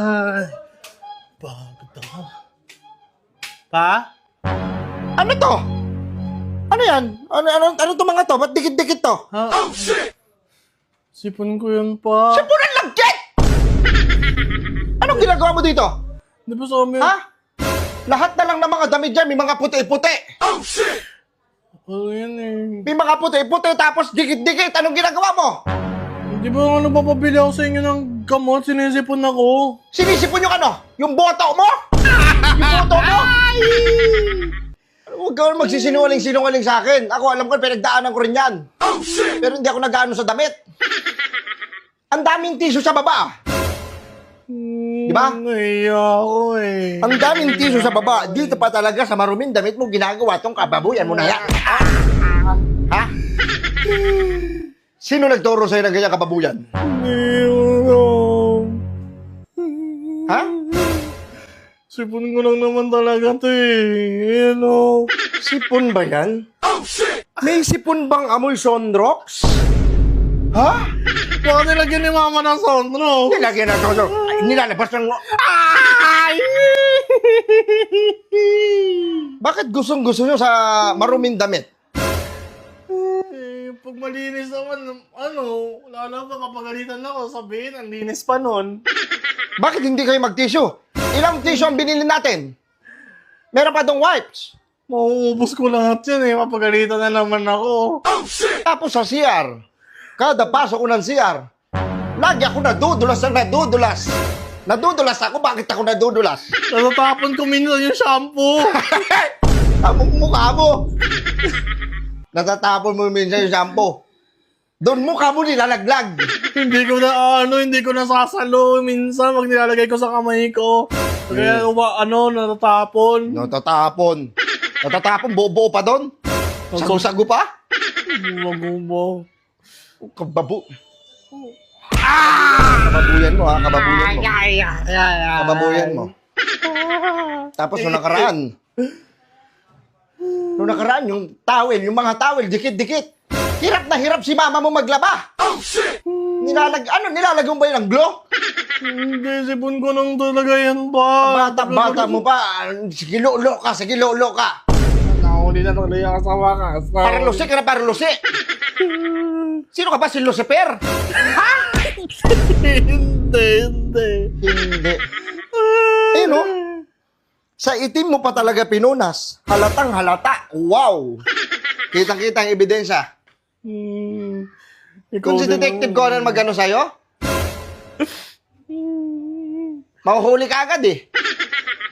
Ay, pagod ako. Pa? Ano to? Ano yan? Ano to mga to? Ba't dikit-dikit to? Ha? Oh, shit! Sipon ko yun, pa. Sipunan lagkit! Anong ginagawa mo dito? Di ba sa amin? Ha? Lahat na lang ng mga damit dyan, may mga puti-puti. Oh, shit! Ano yan eh? May mga puti-puti tapos dikit-dikit. Anong ginagawa mo? Di ba ano ba pabili ako sa inyo ng gamot? Sinisipon ako. Sinisipon yung ano? Yung boto mo? Yung boto mo? Huwag ka magsisinungaling-sinungaling sa akin. Ako, alam ko, pinagdaanan ko rin yan. Oh, shit! Pero hindi ako nag-ano sa damit. Ang daming tissue sa baba. Di ba? Naiya ako eh. Ang daming tissue sa baba. Dito pa talaga sa maruming damit mo ginagawa tong kababuyan mo na yan. Ha? Sino nagturo sa'yo ng ganyang kababuyan? Ha? Sipon ko lang naman talaga to eh. Ano? Sipon ba yan? Oh, shit! May sipon bang amoy Sonrox? Ha? Baka nilagyan ni mama ng sondro. Nilagyan na Sonrox. Nilalabas ng... Ay! Bakit gustong-gusto nyo sa maruming damit? Eh, pag malinis naman, ano, lalo pa kapagalitan ako, sabihin, ang linis pa nun. Bakit hindi kayo mag-tissue? Ilang tissue ang binili natin? Meron pa dong wipes. Mauubos ko lahat yan eh, mapagalitan na naman ako. Tapos sa CR, kada pasok ko ng CR, lagi ako nadudulas ng nadudulas. Nadudulas ako, bakit ako nadudulas? Natatapon ko minsan yung shampoo. Ang mukha mo. Natatapon mo minsan yung shampoo. Doon mukha mo nilalaglag. hindi ko nasasalo minsan pag nilalagay ko sa kamay ko. Kaya natatapon. Natatapon. Natatapon, buo pa doon. Sago-sago pa. Magubo. Kababu. Kababuyan mo ha, kababuyan mo. Kababuyan mo. Tapos nung nakaraan, yung towel, yung mga towel, dikit-dikit. Hirap na hirap si mama mo maglaba. Oh, shit! Nilalag mo ba yun ng glow? Hindi, sipon ko nang talaga yan ba? Bata mo pa. Sige, lolo ka. Nakahuli na talaga ka sa wakas. Paralose ka na paralose. Sino ka ba? Si Lucifer? Ha? Hindi. Hindi. Ayun o. Sa itim mo pa talaga pinunas. Halatang halata. Wow. Kitang-kita ang ebidensya. Kung si Detective Conan magano sa'yo, mahuhuli ka agad eh.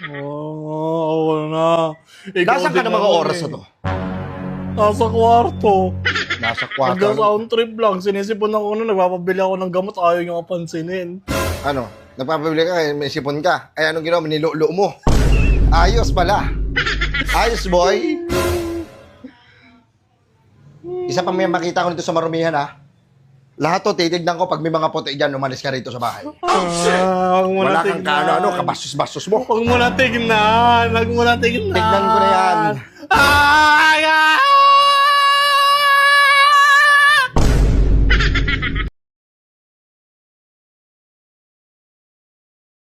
Oo, na. Nasaan ka na mga oras na to? Nasa kwarto. Nasa kwarto. Nag-sound trip lang. Sinisipon ako na, nagpapabili ako ng gamot, ayaw nyo kapansinin. Ano? Nagpapabili ka, may sipon ka. Ay, anong ginawa? Nilolo mo. Ayos pala. Ayos, boy. Isa pa may makita ko nito sa marumihan, ha? Lahat to, titignan ko pag may mga puti dyan, umalis ka rito sa bahay. Wala kang kaano, kabastos-bastos mo. Huwag mo na tignan. Tignan ko na yan. Ay!